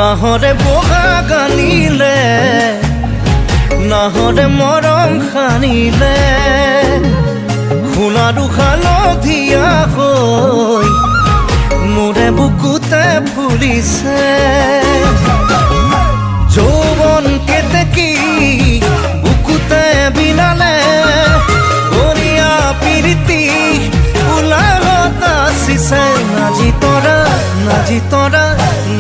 নাহৰে বোকা গানিলে নাহৰে মৰম খানিলে সোণাৰু হালধীয়া হৈ মোৰে বুকুতে ফুলিছে যৌৱন কেতেকী বুকুতে বিনালে গৰিয়া পিৰিতি উলাহত আছিছে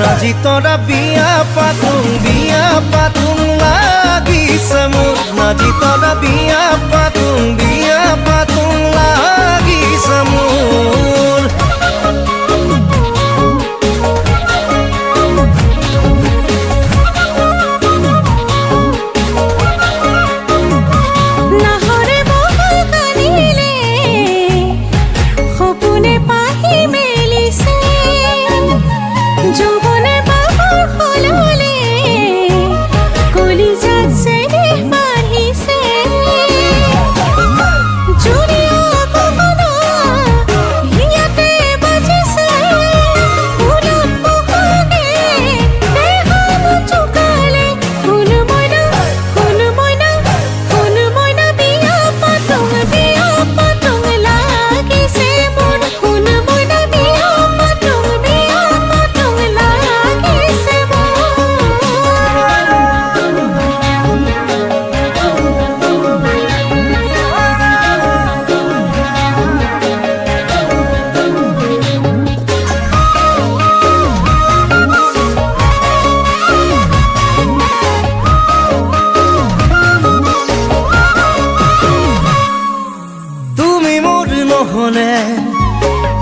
নাজি তৰা বিয়া পাতোং লাগিছে মোৰ নাজি তৰা বিয়া পাতোং লাগিছে মোৰ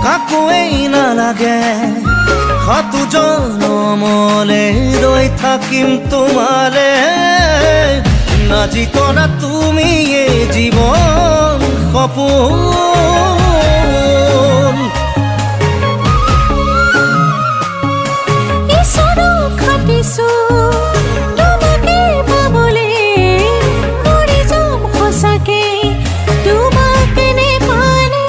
কাকোৱেই নালাগে সাতো জনমলে ৰৈ থাকিম তোমালে নাজি তৰা তুমিয়ে জীৱন সপোন ঈশ্বৰক খাটিছো তোমাকে পাবলে মৰি যাম সঁচাকে তোমাকে নেপালে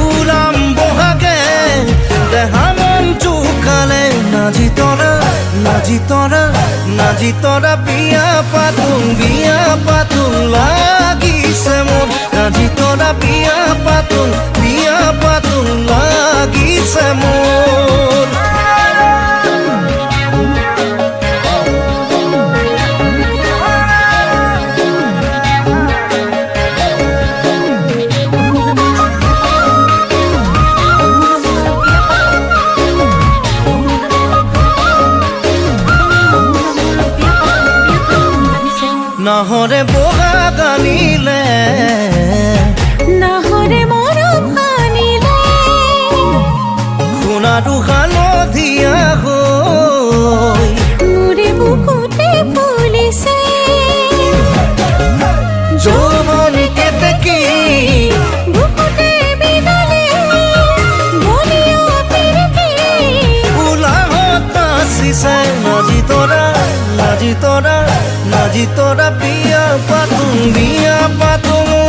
উলাম বহাগে দেহা মন জোকালে নাজি তৰা বিয়া পাতোং লাগিছে মোৰ নাজি তৰা বিয়া পাতোং লাগিছে মোৰ নাহৰে বোকা গানিলে নাহৰে মৰম সানিলে সোণাৰু হালধীয়া হৈ মোৰে বুকুতে ফুলিছে যৌৱন কেতেকী বুকুতে বিনালে গৰিয়া পিৰিতি উলাহত আছিছে নাজি তৰা বিয়া পাতোং